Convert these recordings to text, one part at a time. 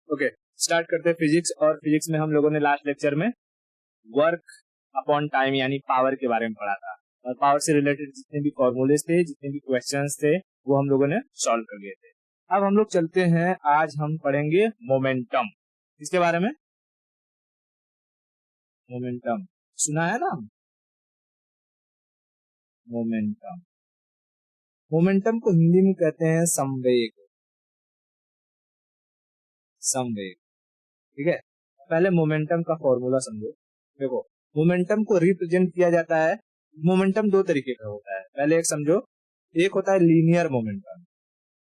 Okay, start करते हैं physics. और फिजिक्स में हम लोगों ने लास्ट लेक्चर में वर्क अपॉन टाइम यानी पावर के बारे में पढ़ा था, और पावर से रिलेटेड जितने भी फॉर्मूलेस थे, जितने भी क्वेश्चंस थे, वो हम लोगों ने सॉल्व कर लिए थे। अब हम लोग चलते हैं, आज हम पढ़ेंगे मोमेंटम। इसके बारे में मोमेंटम सुना है ना? मोमेंटम, मोमेंटम को हिंदी में कहते हैं संवेग। संवेग, ठीक है। पहले मोमेंटम का फॉर्मूला समझो। देखो, मोमेंटम को रिप्रेजेंट किया जाता है, मोमेंटम दो तरीके का होता है। पहले एक समझो, एक होता है लीनियर मोमेंटम।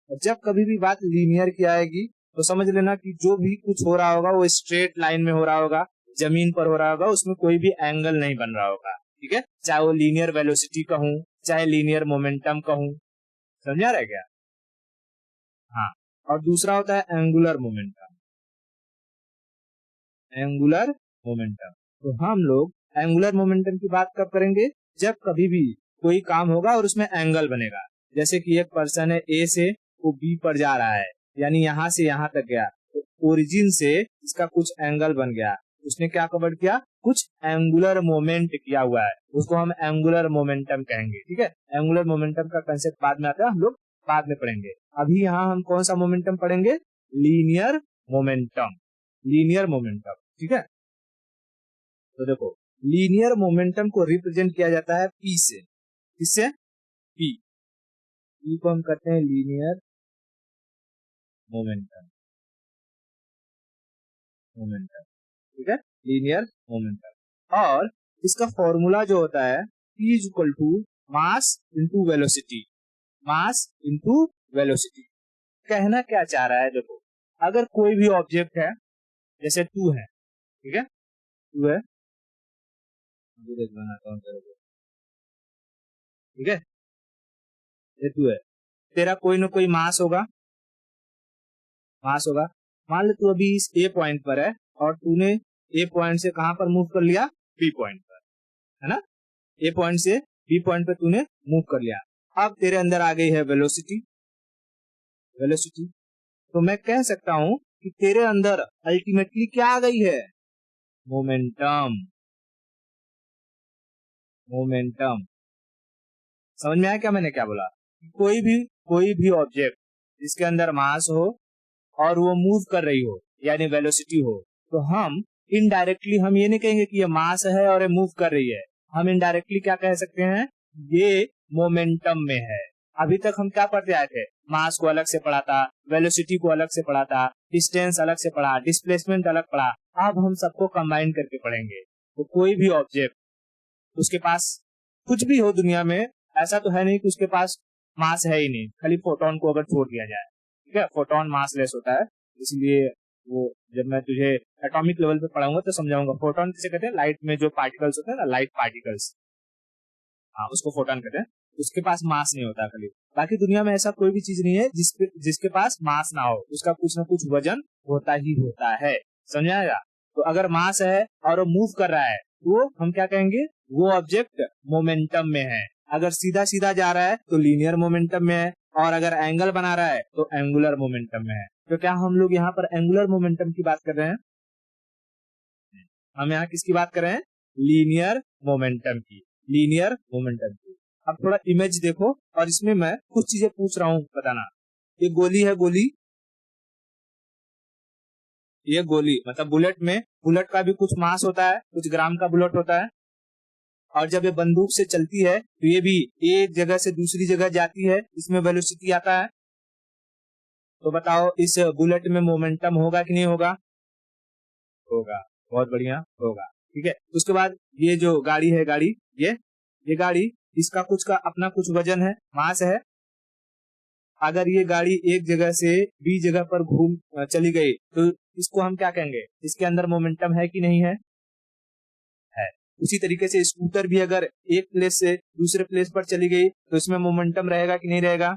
और जब कभी भी बात लीनियर की आएगी तो समझ लेना कि जो भी कुछ हो रहा होगा वो स्ट्रेट लाइन में हो रहा होगा, जमीन पर हो रहा होगा, उसमें कोई भी एंगल नहीं बन रहा होगा, ठीक है। चाहे वो लीनियर वेलोसिटी कहूं, चाहे लीनियर मोमेंटम कहूं, समझा रहे क्या? हाँ। और दूसरा होता है एंगुलर मोमेंटम। एंगुलर मोमेंटम, तो हम लोग एंगुलर मोमेंटम की बात कब करेंगे? जब कभी भी कोई काम होगा और उसमें एंगल बनेगा। जैसे कि एक पर्सन है, ए से वो बी पर जा रहा है, यानी यहाँ से यहाँ तक गया, तो ओरिजिन से इसका कुछ एंगल बन गया, उसने क्या कवर किया? कुछ एंगुलर मोमेंट किया हुआ है, उसको हम एंगुलर मोमेंटम कहेंगे, ठीक है। एंगुलर मोमेंटम का कंसेप्ट बाद में आता है, हम लोग बाद में पढ़ेंगे। अभी यहाँ हम कौन सा मोमेंटम पढ़ेंगे? Linear momentum. लीनियर मोमेंटम, ठीक है। तो देखो, लीनियर मोमेंटम को रिप्रेजेंट किया जाता है पी से। किससे? पी। पी को हम कहते हैं लीनियर मोमेंटम। मोमेंटम, ठीक है, लीनियर मोमेंटम। और इसका फॉर्मूला जो होता है, P is equal to mass into velocity. Mass into velocity. कहना क्या चाह रहा है? देखो, अगर कोई भी ऑब्जेक्ट है, जैसे तू है, ठीक है, तू है, बनाता हूँ तेरे को, ठीक है, ये तू है, तेरा कोई ना कोई मास होगा, मास होगा। मान ले तू अभी इस ए पॉइंट पर है और तूने ए पॉइंट से कहां पर मूव कर लिया? बी पॉइंट पर, है ना। ए पॉइंट से बी पॉइंट पर तूने मूव कर लिया। अब तेरे अंदर आ गई है वेलोसिटी। वेलोसिटी, तो मैं कह सकता हूं कि तेरे अंदर अल्टीमेटली क्या आ गई है? मोमेंटम। मोमेंटम, समझ में आया क्या मैंने क्या बोला? कोई भी ऑब्जेक्ट जिसके अंदर मास हो और वो मूव कर रही हो, यानी वेलोसिटी हो, तो हम इनडायरेक्टली हम ये नहीं कहेंगे कि ये मास है और ये मूव कर रही है। हम इनडायरेक्टली क्या कह सकते हैं? ये मोमेंटम में है। अभी तक हम क्या पढ़ते आए थे? मास को अलग से पढ़ा था, वेलोसिटी को अलग से पढ़ा था, डिस्टेंस अलग से पढ़ा, डिस्प्लेसमेंट अलग पढ़ा। अब हम सबको कंबाइन करके पढ़ेंगे। तो कोई भी ऑब्जेक्ट, उसके पास कुछ भी हो दुनिया में, ऐसा तो है नहीं कि उसके पास मास है ही नहीं, खाली फोटोन को अगर छोड़ दिया जाए, ठीक है। फोटोन मासलेस होता है, इसलिए वो जब मैं तुझे एटॉमिक लेवल पे पढ़ाऊंगा तो समझाऊंगा। फोटोन किसे कहते हैं? लाइट में जो पार्टिकल्स होते हैं ना, लाइट पार्टिकल्स, हाँ, उसको फोटोन कहते हैं। उसके पास मास नहीं होता खाली। बाकी दुनिया में ऐसा कोई भी चीज नहीं है जिसके पास मास ना हो, उसका कुछ ना कुछ वजन होता ही होता है, समझाएगा। तो अगर मास है और वो मूव कर रहा है तो हम क्या कहेंगे? वो ऑब्जेक्ट मोमेंटम में है। अगर सीधा सीधा जा रहा है तो लीनियर मोमेंटम में है, और अगर एंगल बना रहा है तो एंगुलर मोमेंटम में है। तो क्या हम लोग यहाँ पर एंगुलर मोमेंटम की बात कर रहे हैं? हम यहाँ किसकी बात कर रहे हैं? लीनियर मोमेंटम की। लीनियर मोमेंटम की। अब थोड़ा इमेज देखो, और इसमें मैं कुछ चीजें पूछ रहा हूँ, बताना। ये गोली है, गोली, ये गोली मतलब बुलेट में, बुलेट का भी कुछ मास होता है, कुछ ग्राम का बुलेट होता है। और जब ये बंदूक से चलती है तो ये भी एक जगह से दूसरी जगह जाती है, इसमें वेलोसिटी आता है। तो बताओ, इस बुलेट में मोमेंटम होगा कि नहीं होगा? होगा, बहुत बढ़िया, होगा, ठीक है। उसके बाद ये जो गाड़ी है, गाड़ी, ये गाड़ी, इसका कुछ का अपना कुछ वजन है, मास है। अगर ये गाड़ी एक जगह से बी जगह पर घूम चली गई तो इसको हम क्या कहेंगे? इसके अंदर मोमेंटम है कि नहीं है? है। उसी तरीके से स्कूटर भी अगर एक प्लेस से दूसरे प्लेस पर चली गई तो इसमें मोमेंटम रहेगा कि नहीं रहेगा?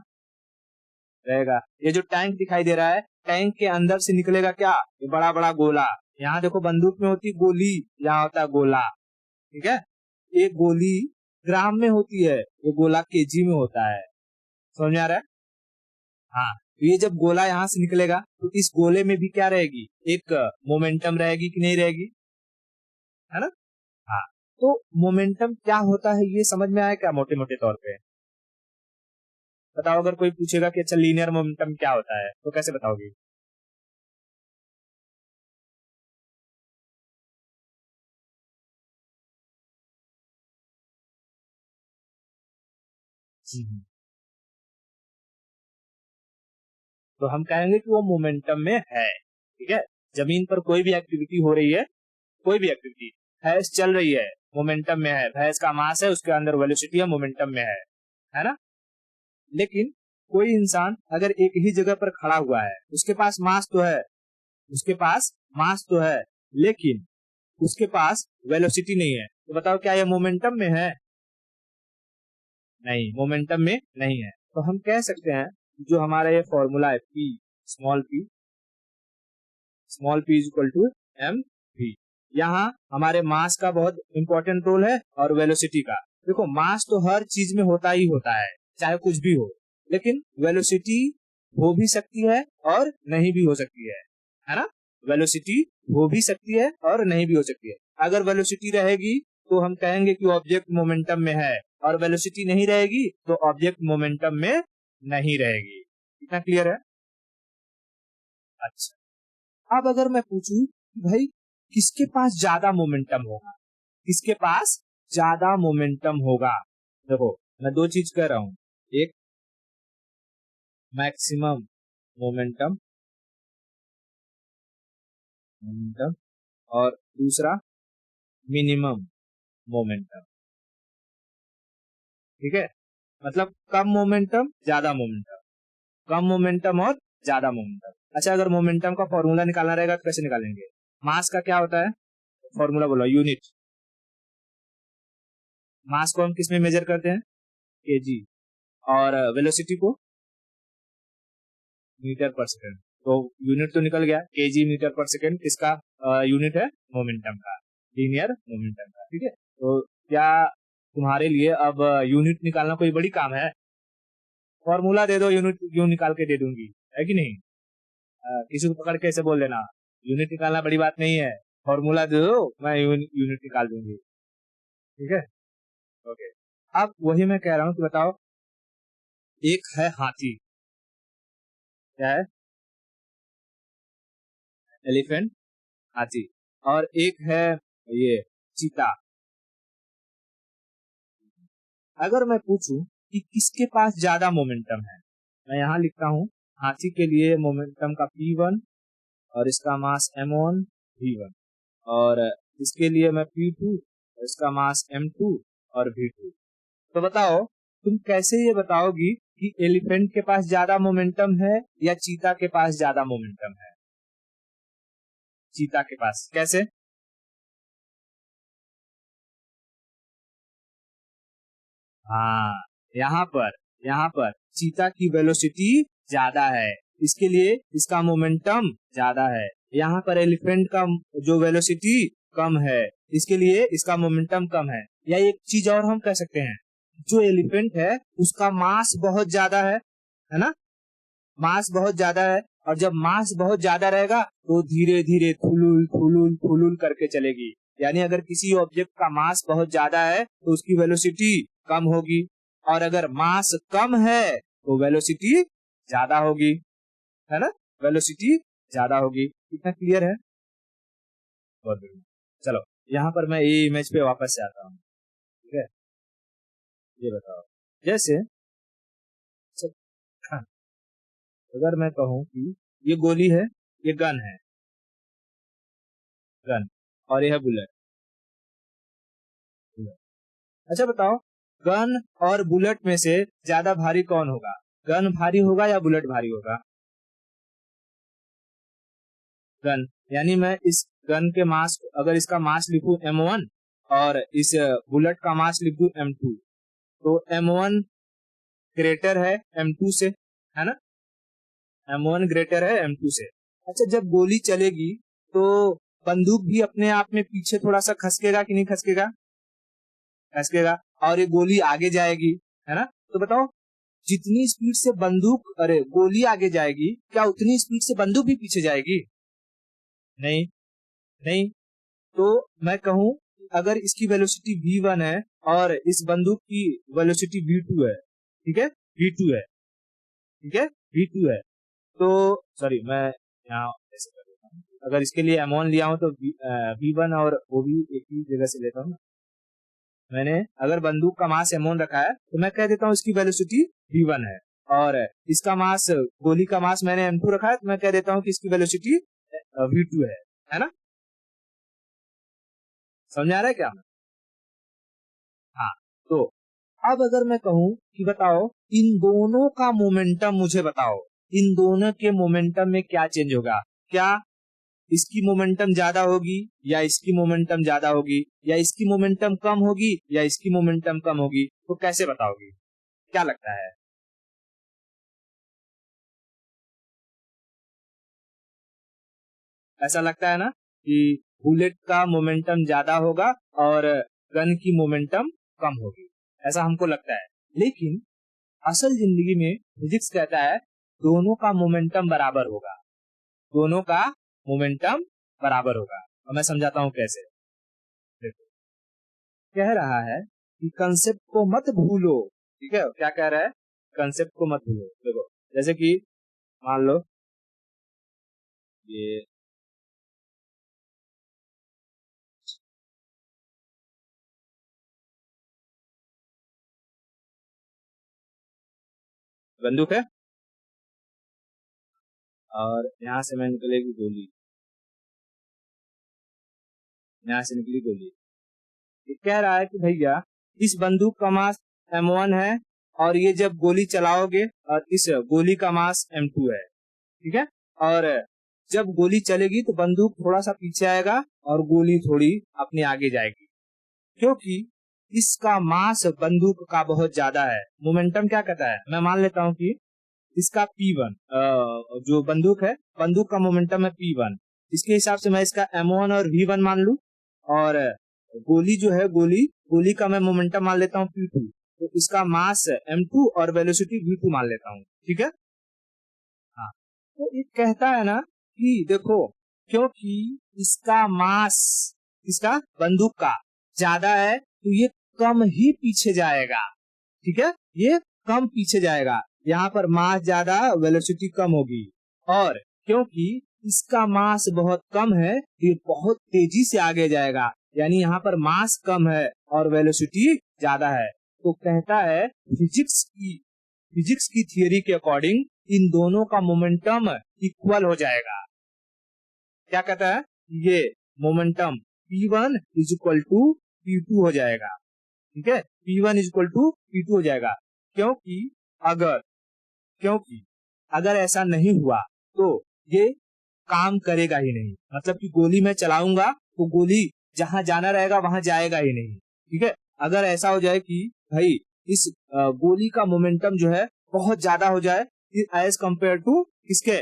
रहेगा। ये जो टैंक दिखाई दे रहा है, टैंक के अंदर से निकलेगा क्या? ये बड़ा बड़ा गोला। यहाँ देखो, बंदूक में होती गोली, यहाँ होता है गोला, ठीक है। एक गोली ग्राम में होती है, ये गोला केजी में होता है, समझ आ रहा है? हाँ, तो ये जब गोला यहाँ से निकलेगा तो इस गोले में भी क्या रहेगी, एक मोमेंटम रहेगी कि नहीं रहेगी, है ना। हाँ, तो मोमेंटम क्या होता है ये समझ में आया क्या मोटे मोटे तौर पे? बताओ, अगर कोई पूछेगा कि अच्छा लीनियर मोमेंटम क्या होता है तो कैसे बताओगे? हम्म। तो हम कहेंगे कि वो मोमेंटम में है, ठीक है। जमीन पर कोई भी एक्टिविटी हो रही है, कोई भी एक्टिविटी भैंस चल रही है, मोमेंटम में है, भैंस का मास है, उसके अंदर वेलोसिटी है, मोमेंटम में है ना। लेकिन कोई इंसान अगर एक ही जगह पर खड़ा हुआ है, उसके पास मास तो है, उसके पास मास तो है, लेकिन उसके पास वेलोसिटी नहीं है, तो बताओ क्या ये मोमेंटम में है? नहीं, मोमेंटम में नहीं है। तो हम कह सकते हैं जो हमारा ये फॉर्मूला है P small P is equal to M V, यहाँ हमारे मास का बहुत इंपॉर्टेंट रोल है और वेलोसिटी का। देखो, मास तो हर चीज में होता ही होता है, चाहे कुछ भी हो, लेकिन वेलोसिटी हो भी सकती है और नहीं भी हो सकती है ना। वेलोसिटी हो भी सकती है और नहीं भी हो सकती है। अगर वेलोसिटी रहेगी तो हम कहेंगे कि ऑब्जेक्ट मोमेंटम में है, और वेलोसिटी नहीं रहेगी तो ऑब्जेक्ट मोमेंटम में नहीं रहेगी। इतना क्लियर है? अच्छा, अब अगर मैं पूछूं कि भाई किसके पास ज्यादा मोमेंटम होगा, किसके पास ज्यादा मोमेंटम होगा, देखो मैं दो चीज कह रहा हूं, एक मैक्सिमम मोमेंटम मोमेंटम और दूसरा मिनिमम मोमेंटम, ठीक है। मतलब कम मोमेंटम ज्यादा मोमेंटम, कम मोमेंटम और ज्यादा मोमेंटम। अच्छा, अगर मोमेंटम का फॉर्मूला निकालना रहेगा तो कैसे निकालेंगे? मास का क्या होता है फॉर्मूला, बोलो, यूनिट। मास को हम किस में मेजर करते हैं? केजी। और वेलोसिटी को मीटर पर सेकंड। तो यूनिट तो निकल गया, केजी मीटर पर सेकंड किसका यूनिट है? मोमेंटम का, लीनियर मोमेंटम का, ठीक है। तो क्या तुम्हारे लिए अब यूनिट निकालना कोई बड़ी काम है? फॉर्मूला दे दो, यूनिट यूं निकाल के दे दूंगी, है कि नहीं। किसी को पकड़ के ऐसे बोल देना यूनिट निकालना बड़ी बात नहीं है, फॉर्मूला दे दो मैं यूनिट निकाल दूंगी, ठीक है। ओके, अब वही मैं कह रहा हूँ कि बताओ, एक है हाथी, क्या है? एलिफेंट, हाथी। और एक है ये चीता। अगर मैं पूछूं कि किसके पास ज्यादा मोमेंटम है, मैं यहाँ लिखता हूँ, हाथी के लिए मोमेंटम का P1 और इसका मास M1 V1, और इसके लिए मैं P2 और इसका मास M2 और V2। तो बताओ, तुम कैसे ये बताओगी कि एलिफेंट के पास ज्यादा मोमेंटम है या चीता के पास ज्यादा मोमेंटम है? चीता के पास कैसे? हाँ, यहाँ पर यहाँ पर चीता की वेलोसिटी ज्यादा है, इसके लिए इसका मोमेंटम ज्यादा है। यहाँ पर एलिफेंट का जो वेलोसिटी कम है, इसके लिए इसका मोमेंटम कम है। या एक चीज और हम कह सकते हैं, जो एलिफेंट है उसका मास बहुत ज्यादा है ना, मास बहुत ज्यादा है। और जब मास बहुत ज्यादा रहेगा तो धीरे धीरे थुलुल थुलुल थुलुल करके चलेगी। यानी अगर किसी ऑब्जेक्ट का मास बहुत ज्यादा है तो उसकी वेलोसिटी कम होगी, और अगर मास कम है तो वेलोसिटी ज्यादा होगी, है ना, वेलोसिटी ज्यादा होगी। कितना क्लियर है? बहुत बढ़िया। चलो, यहाँ पर मैं ये इमेज पे वापस से आता हूँ, ठीक है। ये बताओ, जैसे अगर मैं कहूँ कि ये गोली है, ये गन है, गन, और ये है बुलेट। अच्छा बताओ, गन और बुलेट में से ज्यादा भारी कौन होगा? गन भारी होगा या बुलेट भारी होगा? गन। यानी मैं इस गन के मास, अगर इसका मास लिखूं M1 और इस बुलेट का मास लिखूं M2, तो M1 ग्रेटर है M2 से, है ना। M1 ग्रेटर है M2 से। अच्छा, जब गोली चलेगी तो बंदूक भी अपने आप में पीछे थोड़ा सा खसकेगा कि नहीं खसकेगा? खसकेगा, और ये गोली आगे जाएगी, है ना। तो बताओ, जितनी स्पीड से बंदूक अरे गोली आगे जाएगी, क्या उतनी स्पीड से बंदूक भी पीछे जाएगी? नहीं, नहीं। तो मैं कहूं अगर इसकी वेलोसिटी v1 है और इस बंदूक की वेलोसिटी v2 है, ठीक है, v2 है, ठीक है, v2 है, तो सॉरी मैं यहाँ ऐसे कर देता हूँ, अगर इसके लिए m1 लिया हूं तो v1 और वो भी एक ही जगह से लेता हूँ ना। मैंने अगर बंदूक का मास m1 रखा है तो मैं कह देता हूँ इसकी वेलोसिटी v1 है, और इसका मास गोली का मास मैंने m2 रखा है तो मैं कह देता हूँ कि इसकी वेलोसिटी v2 है ना? समझ आ रहा है क्या? हाँ, तो अब अगर मैं कहूं कि बताओ इन दोनों का मोमेंटम मुझे बताओ, इन दोनों के मोमेंटम में क्या चेंज होगा? क्या इसकी मोमेंटम ज्यादा होगी या इसकी मोमेंटम ज्यादा होगी, या इसकी मोमेंटम कम होगी या इसकी मोमेंटम कम होगी? तो कैसे बताओगी? क्या लगता है? ऐसा लगता है ना कि बुलेट का मोमेंटम ज्यादा होगा और गन की मोमेंटम कम होगी, ऐसा हमको लगता है। लेकिन असल जिंदगी में फिजिक्स कहता है दोनों का मोमेंटम बराबर होगा, दोनों का मोमेंटम बराबर होगा। और मैं समझाता हूँ कैसे। देखो, कह रहा है कि कंसेप्ट को मत भूलो, ठीक है? क्या कह रहा है? कंसेप्ट को मत भूलो। देखो, जैसे कि मान लो ये बंदूक है और यहाँ से मैं निकलेगी गोली, यहाँ से निकली गोली। ये कह रहा है कि भैया इस बंदूक का मास m1 है और ये जब गोली चलाओगे और इस गोली का मास m2 है, ठीक है? और जब गोली चलेगी तो बंदूक थोड़ा सा पीछे आएगा और गोली थोड़ी अपने आगे जाएगी, क्योंकि इसका मास बंदूक का बहुत ज्यादा है। मोमेंटम क्या कहता है? मैं मान लेता हूँ कि इसका P1 जो बंदूक है, बंदूक का मोमेंटम है P1, इसके हिसाब से मैं इसका M1 और V1 मान लू, और गोली जो है गोली का मैं मोमेंटम मान लेता हूँ P2, तो इसका मास M2 और वेलोसिटी V2 मान लेता हूँ, ठीक है? हाँ, तो ये कहता है ना कि देखो, क्योंकि इसका मास, इसका बंदूक का ज्यादा है तो ये कम ही पीछे जाएगा, ठीक है? ये कम पीछे जाएगा, यहाँ पर मास ज्यादा वेलोसिटी कम होगी। और क्योंकि इसका मास बहुत कम है ये बहुत तेजी से आगे जाएगा, यानी यहाँ पर मास कम है और वेलोसिटी ज्यादा है। तो कहता है फिजिक्स की थियरी के अकॉर्डिंग इन दोनों का मोमेंटम इक्वल हो जाएगा। क्या कहता है? ये momentum P1 is equal to P2 हो जाएगा, ठीक है? P1 is equal to P2 हो जाएगा, क्योंकि अगर क्योंकि अगर ऐसा नहीं हुआ तो ये काम करेगा ही नहीं। मतलब कि गोली मैं चलाऊंगा तो गोली जहां जाना रहेगा वहां जाएगा ही नहीं, ठीक है? अगर ऐसा हो जाए कि भाई इस गोली का मोमेंटम जो है बहुत ज्यादा हो जाए एज कंपेयर टू किसके,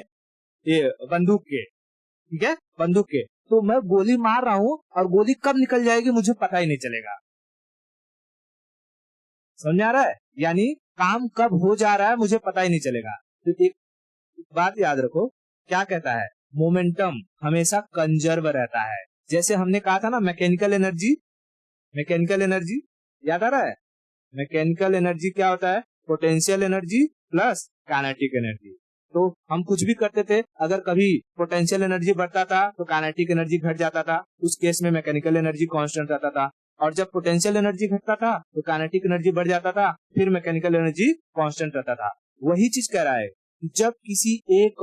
ये बंदूक के, ठीक है, बंदूक के, तो मैं गोली मार रहा हूँ और गोली कब निकल जाएगी मुझे पता ही नहीं चलेगा। समझ आ रहा है? यानी काम कब हो जा रहा है मुझे पता ही नहीं चलेगा। तो एक बात याद रखो, क्या कहता है? मोमेंटम हमेशा कंजर्व रहता है। जैसे हमने कहा था ना मैकेनिकल एनर्जी याद आ रहा है? मैकेनिकल एनर्जी क्या होता है? Potential energy plus kinetic energy. तो हम कुछ भी करते थे, अगर कभी पोटेंशियल एनर्जी बढ़ता था तो काइनेटिक एनर्जी घट जाता था, उस केस में मैकेनिकल एनर्जी कांस्टेंट रहता था। और जब पोटेंशियल एनर्जी घटता था तो काइनेटिक एनर्जी बढ़ जाता था, फिर मैकेनिकल एनर्जी कांस्टेंट रहता था। वही चीज कह रहा है, जब किसी एक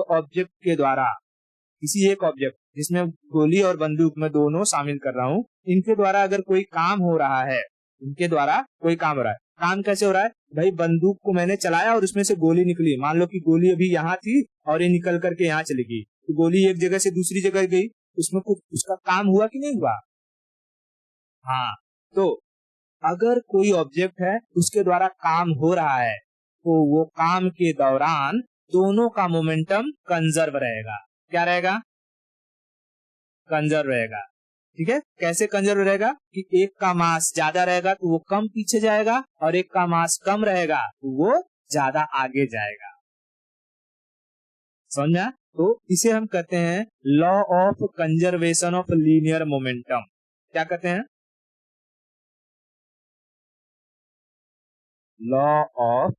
ऑब्जेक्ट जिसमें गोली और बंदूक में दोनों शामिल कर रहा हूँ, इनके द्वारा अगर कोई काम हो रहा है, इनके द्वारा कोई काम हो रहा है, काम कैसे हो रहा है? भाई बंदूक को मैंने चलाया और उसमें से गोली निकली, मान लो कि गोली अभी यहाँ थी और ये निकल करके यहाँ चली गई, तो गोली एक जगह से दूसरी जगह गई, उसमें कुछ उसका काम हुआ कि नहीं हुआ? हाँ, तो अगर कोई ऑब्जेक्ट है उसके द्वारा काम हो रहा है तो वो काम के दौरान दोनों का मोमेंटम कंजर्व रहेगा। क्या रहेगा? कंजर्व रहेगा, ठीक है? कैसे कंजर्व रहेगा? कि एक का मास ज्यादा रहेगा तो वो कम पीछे जाएगा और एक का मास कम रहेगा तो वो ज्यादा आगे जाएगा। समझ में आया? तो इसे हम कहते हैं law of conservation of linear momentum. क्या कहते हैं? Law of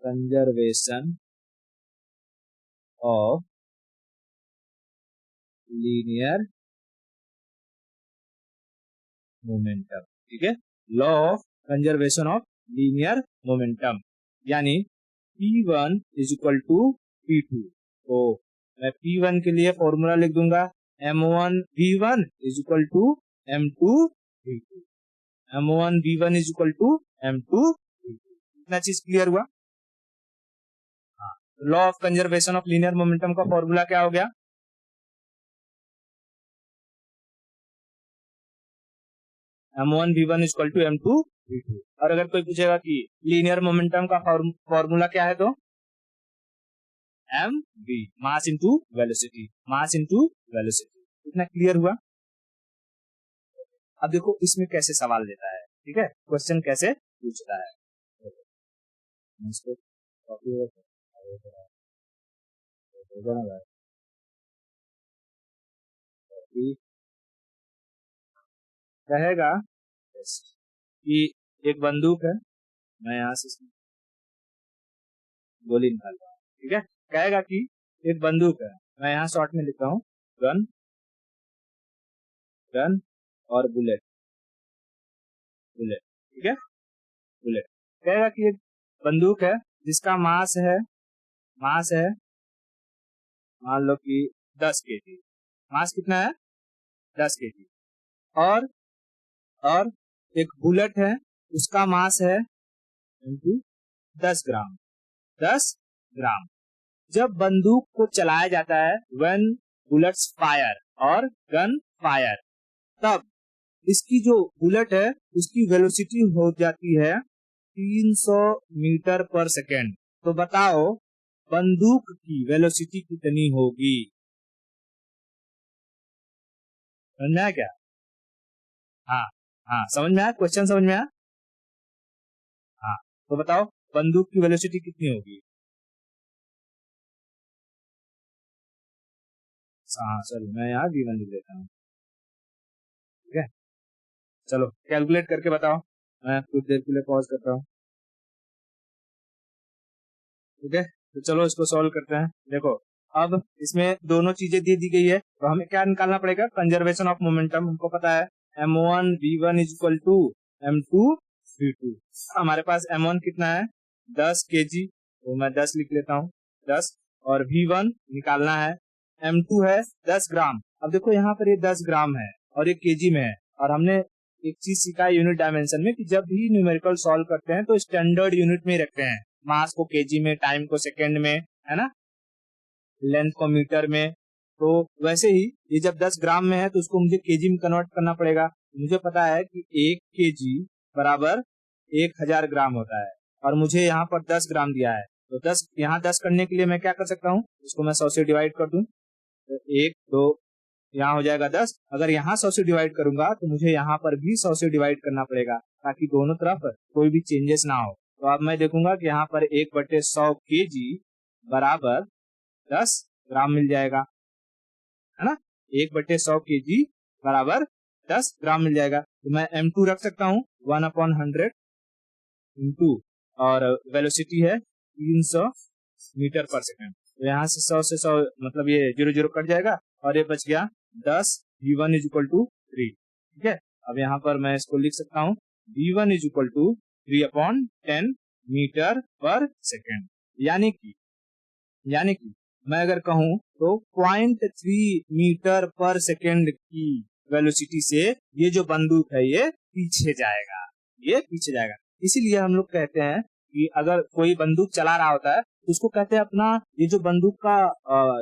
conservation of linear momentum. ठीक है, law of conservation of linear momentum, यानी P1 is equal to P2। तो मैं P1 के लिए फॉर्मूला लिख दूंगा, M1 V1 is equal to M2 V2। M1 V1 is equal to M2 V2। इतना चीज क्लियर हुआ? हाँ, law of conservation of linear momentum का फॉर्मूला क्या हो गया? M1 V1 is equal to M2 V2। और अगर कोई पूछेगा कि लीनियर मोमेंटम का फॉर्मूला क्या है, तो mv, mass into velocity, mass into velocity. इतना क्लियर हुआ? अब देखो इसमें कैसे सवाल देता है, ठीक है, क्वेश्चन कैसे पूछता है। कहेगा कि एक बंदूक है, मैं यहां से गोली निकाल रहा हूँ, ठीक है। कहेगा कि एक बंदूक है, मैं यहाँ शॉर्ट में लिखता हूँ गन, गन और बुलेट, बुलेट, ठीक है, बुलेट। कहेगा कि एक बंदूक है जिसका मास है, मास है मान लो कि 10 kg, मास कितना है? 10 kg। और एक बुलेट है, उसका मास है 10 ग्राम, 10 ग्राम। जब बंदूक को चलाया जाता है, व्हेन बुलेट्स फायर और गन फायर, तब इसकी जो बुलेट है उसकी वेलोसिटी हो जाती है 300 मीटर पर सेकेंड। तो बताओ बंदूक की वेलोसिटी कितनी होगी? समझ में आया क्या? हाँ हाँ, समझ में आया? क्वेश्चन समझ में आया? हाँ, तो बताओ बंदूक की वेलोसिटी कितनी होगी? हाँ सॉरी, मैं यहाँ V1 लिख देता हूँ, ठीक है। चलो कैलकुलेट करके बताओ, मैं कुछ देर के लिए पॉज करता हूँ, ठीक है। तो चलो इसको सॉल्व करते हैं। देखो अब इसमें दोनों चीजें दी गई है, तो हमें क्या निकालना पड़ेगा? Conservation of momentum. हमको पता है M1 V1 is equal to M2 V2। हमारे पास M1 कितना है? 10 kg, तो मैं 10 लिख लेता हूँ, 10। और V1 निकालना है, M2 है 10 ग्राम। अब देखो यहाँ पर ये 10 ग्राम है और ये केजी में है, और हमने एक चीज सीखा है यूनिट डायमेंशन में कि जब भी न्यूमेरिकल सॉल्व करते हैं तो स्टैंडर्ड यूनिट में रखते हैं, मास को केजी में, टाइम को सेकेंड में, है ना, लेंथ को मीटर में। तो वैसे ही ये जब 10 ग्राम में है तो उसको मुझे केजी में कन्वर्ट करना पड़ेगा। मुझे पता है कि 1 केजी बराबर 1000 ग्राम होता है, और मुझे यहाँ पर 10 ग्राम दिया है, तो 10 यहाँ 10 करने के लिए मैं क्या कर सकता हूँ? इसको मैं 100 से डिवाइड कर दूं, तो 1 2 यहाँ हो जाएगा 10। अगर यहाँ 100 से डिवाइड करूंगा तो मुझे यहाँ पर भी 100 से डिवाइड करना पड़ेगा, ताकि दोनों तरफ कोई भी चेंजेस ना हो। तो अब मैं देखूंगा कि यहाँ पर 1/100 kg बराबर 10 ग्राम मिल जाएगा, है ना। 1/100 kg बराबर 10 ग्राम मिल जाएगा। तो मैं M2 रख सकता हूँ 1/100 इंटू, और वेलोसिटी है 300 मीटर पर सेकंड। तो यहाँ से 100 से 100 मतलब ये 0 0 कट जाएगा, और ये बच गया 10 V1 इज इक्वल टू 3, ठीक है। अब यहाँ पर मैं इसको लिख सकता हूँ V1 is equal to 3/10 metre पर सेकेंड। यानी कि मैं अगर कहूँ तो 0.3 मीटर पर सेकेंड की वेलोसिटी से ये जो बंदूक है ये पीछे जाएगा, ये पीछे जाएगा। इसीलिए हम लोग कहते हैं कि अगर कोई बंदूक चला रहा होता है तो उसको कहते हैं अपना ये जो बंदूक का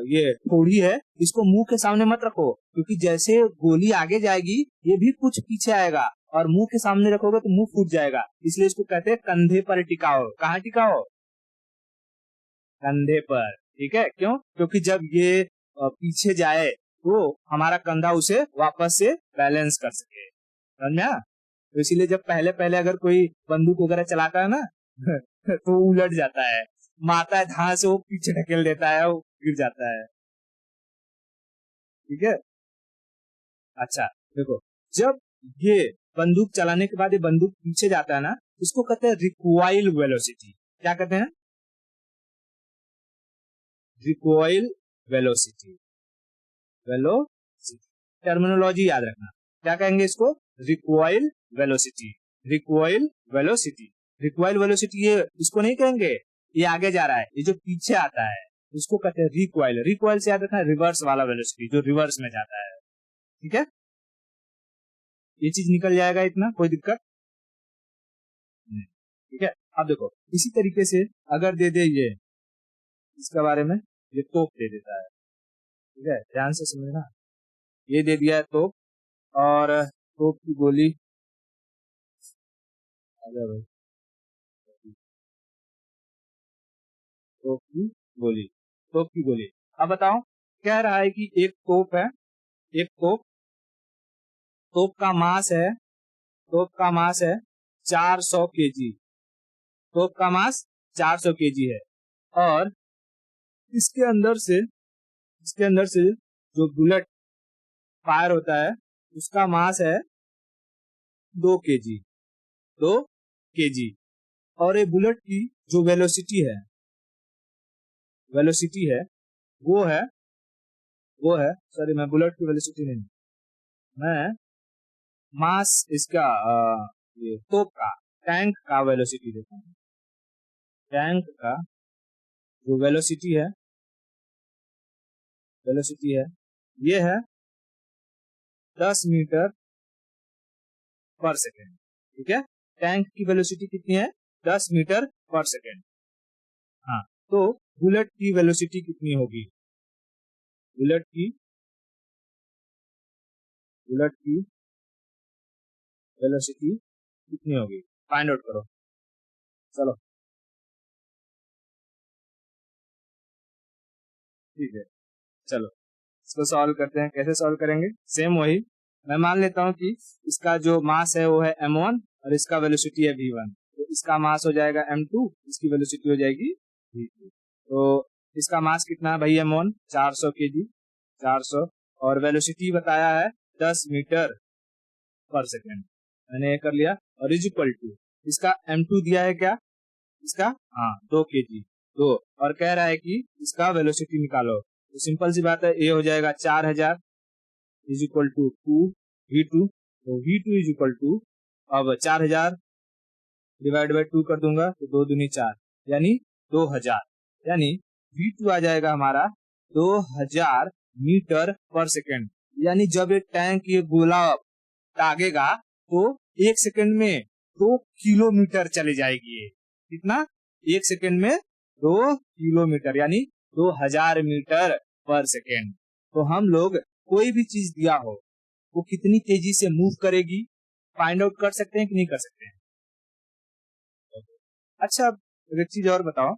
ये ठोड़ी है, इसको मुंह के सामने मत रखो, क्योंकि जैसे गोली आगे जाएगी ये भी कुछ पीछे आएगा, और मुंह के सामने रखोगे तो मुंह फूट जाएगा। इसलिए इसको कहते हैं कंधे पर टिकाओ। कहाँ टिकाओ? कंधे पर, ठीक है। क्यों? क्योंकि जब ये पीछे जाए तो हमारा कंधा उसे वापस से बैलेंस कर सके, समझ में आया? तो इसीलिए जब पहले पहले अगर कोई बंदूक वगैरह चलाता है ना, तो उलट जाता है, मारता है धांस से, वो पीछे ढकेल देता है, वो गिर जाता है। ठीक है। अच्छा देखो, जब ये बंदूक चलाने के बाद ये बंदूक पीछे जाता है ना, उसको कहते हैं रिकॉइल वेलोसिटी। क्या कहते हैं? Recoil velocity. वेलोसिटी टर्मिनोलॉजी याद रखना। क्या कहेंगे इसको? Recoil velocity. Recoil velocity. Recoil velocity, ये इसको नहीं कहेंगे ये आगे जा रहा है, ये जो पीछे आता है उसको कहते हैं रिकॉइल। रिकॉइल से याद रखना रिवर्स वाला वेलोसिटी, जो रिवर्स में जाता है। ठीक है, ये चीज निकल जाएगा, इतना कोई दिक्कत नहीं। ठीक है, अब देखो इसी तरीके से अगर दे दे ये इसके बारे में, ये तोप दे देता है। ठीक है, ध्यान से समझना। ये दे दिया है तोप, और तोप की गोली, अगर भाई तोप की गोली, तोप की गोली। अब बताओ, कह रहा है कि एक तोप है, एक तोप, तोप का मास है, तोप का मास है 400 केजी। तोप का मास 400 केजी है, और इसके अंदर से, इसके अंदर से जो बुलेट फायर होता है उसका मास है 2 केजी। 2 केजी। और ये बुलेट की जो वेलोसिटी है, वेलोसिटी है वो है, वो है, सॉरी मैं बुलेट की वेलोसिटी नहीं, मैं मास इसका ये तोप का, टैंक का वेलोसिटी देता हूँ। टैंक का जो वेलोसिटी है, वेलोसिटी है, ये है 10 मीटर पर सेकेंड। ठीक है, टैंक की वेलोसिटी कितनी है? 10 मीटर पर सेकेंड। हाँ, तो बुलेट की वेलोसिटी कितनी होगी? बुलेट की, बुलेट की वेलोसिटी कितनी होगी? फाइंड आउट करो। चलो ठीक है, चलो इसको सॉल्व करते हैं। कैसे सॉल्व करेंगे? सेम वही, मैं मान लेता हूँ कि इसका जो मास है वो है m1 और इसका वेलोसिटी है v1, तो इसका मास हो जाएगा m2, इसकी वेलोसिटी हो जाएगी v2। तो इसका मास कितना है भाई? m1 400 केजी, 400, और वेलोसिटी बताया है 10 मीटर पर सेकेंड, मैंने ये कर लिया। और इज इक्वल टू, इसका m2 दिया है क्या? इसका, हाँ 2 केजी, 2, और कह रहा है कि इसका वेलोसिटी निकालो। तो सिंपल सी बात है, ये हो जाएगा 4000 इज इक्वल टू 2v2। तो v2 इज इक्वल टू, अब 4000 डिवाइड बाई 2 कर दूंगा तो 2 दूनी 4, यानी 2000, यानी v2 आ जाएगा हमारा 2000 मीटर पर सेकेंड। यानी जब एक टैंक ये गोला दागेगा तो 1 सेकंड में 2 किलोमीटर चली जाएगी ये। कितना? 1 सेकंड में 2 किलोमीटर, यानी 2000 मीटर पर सेकेंड। तो हम लोग कोई भी चीज दिया हो वो कितनी तेजी से मूव करेगी फाइंड आउट कर सकते हैं कि नहीं कर सकते हैं? अच्छा, अब एक चीज और बताओ,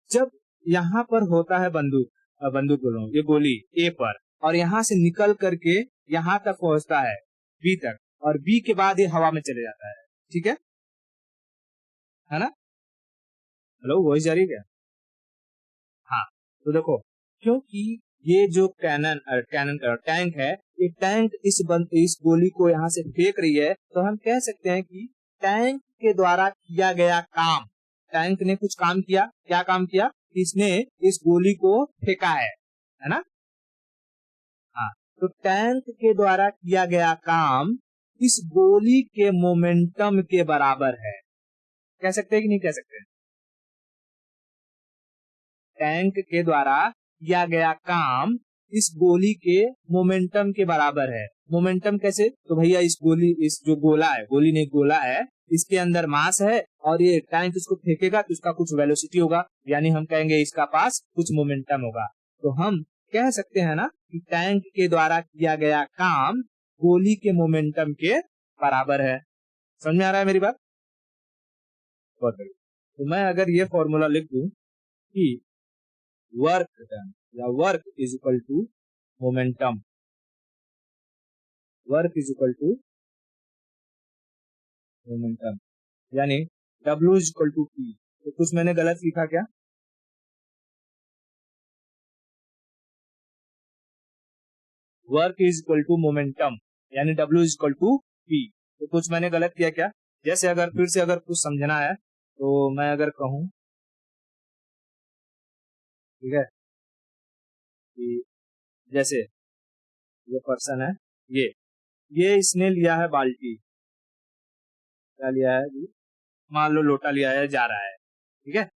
जब यहाँ पर होता है बंदूक, बंदूक बोल रहा हूँ, ये गोली ए पर, और यहाँ से निकल करके यहाँ तक पहुंचता है बी तक, और बी के बाद ये हवा में चले जाता है। ठीक है ना? हेलो, वॉइस जा रही है क्या? हाँ, तो देखो, क्योंकि ये जो कैनन टैंक है, ये टैंक इस गोली को यहाँ से फेंक रही है, तो हम कह सकते हैं कि टैंक के द्वारा किया गया काम, टैंक ने कुछ काम किया। क्या काम किया? इसने इस गोली को फेंका है ना? हाँ, तो टैंक के द्वारा किया गया काम इस गोली के मोमेंटम के बराबर है। कह सकते हैं कि नहीं कह सकते? टैंक के द्वारा किया गया काम इस गोली के मोमेंटम के बराबर है। मोमेंटम कैसे? तो भैया इस गोली, इस जो गोला है, गोली नहीं गोला है, इसके अंदर मास है, और ये टैंक इसको फेंकेगा तो इसका कुछ वेलोसिटी होगा, यानी हम कहेंगे इसका पास कुछ मोमेंटम होगा। तो हम कह सकते हैं ना कि टैंक के द्वारा किया गया काम गोली के मोमेंटम के बराबर है। समझ में आ रहा है मेरी बात? बहुत बढ़िया। तो मैं अगर ये फॉर्मूला लिख दूं कि वर्क डन या work is equal to momentum, work is equal to momentum, यानी W is equal to P। तो कुछ मैंने गलत लिखा क्या? Work is equal to momentum, यानी W is equal to P। तो कुछ मैंने गलत किया क्या? जैसे अगर फिर से अगर कुछ समझना है तो मैं अगर कहूं, ठीक है, कि जैसे ये पर्सन है, ये इसने लिया है बाल्टी, क्या लिया है जी, मान लो लोटा लिया है, जा रहा है, ठीक है,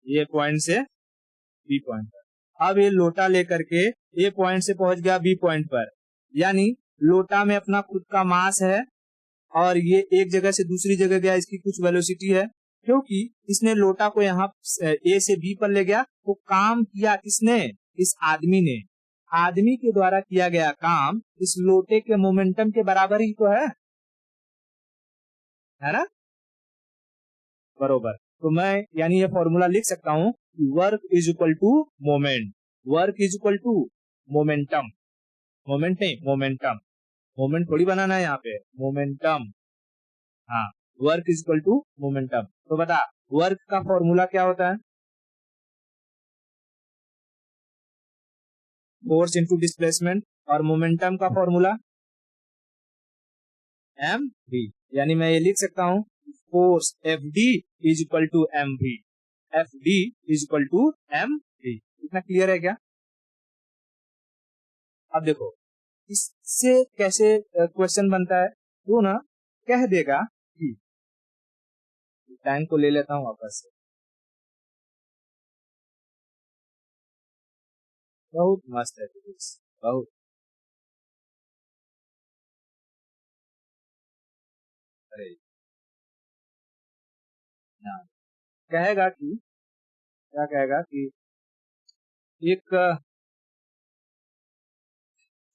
ये पॉइंट से बी पॉइंट पर। अब ये लोटा लेकर के ए पॉइंट से पहुंच गया बी पॉइंट पर, यानी लोटा में अपना खुद का मास है और ये एक जगह से दूसरी जगह गया, इसकी कुछ वेलोसिटी है। क्योंकि इसने लोटा को यहाँ ए से बी पर ले गया, तो काम किया किसने? इस आदमी ने। आदमी के द्वारा किया गया काम इस लोटे के मोमेंटम के बराबर ही तो है ना? बरोबर। तो मैं यानी ये फॉर्मूला लिख सकता हूं, work is equal to moment, work is equal to momentum, moment नहीं मोमेंटम, मोमेंट थोड़ी बनाना है यहाँ पे, मोमेंटम, हाँ, work is equal to momentum. तो बता वर्क का फॉर्मूला क्या होता है? Force into displacement. और मोमेंटम का फॉर्मूला एम वी, यानी मैं ये लिख सकता हूं force F D is equal to M V, F D is equal to M V. इतना क्लियर है क्या? अब देखो इससे कैसे क्वेश्चन बनता है, तो ना कह देगा कि टाइम को ले लेता हूं वापस से, बहुत मस्त है बहुत। अरे ना, कहेगा कि क्या कहेगा कि एक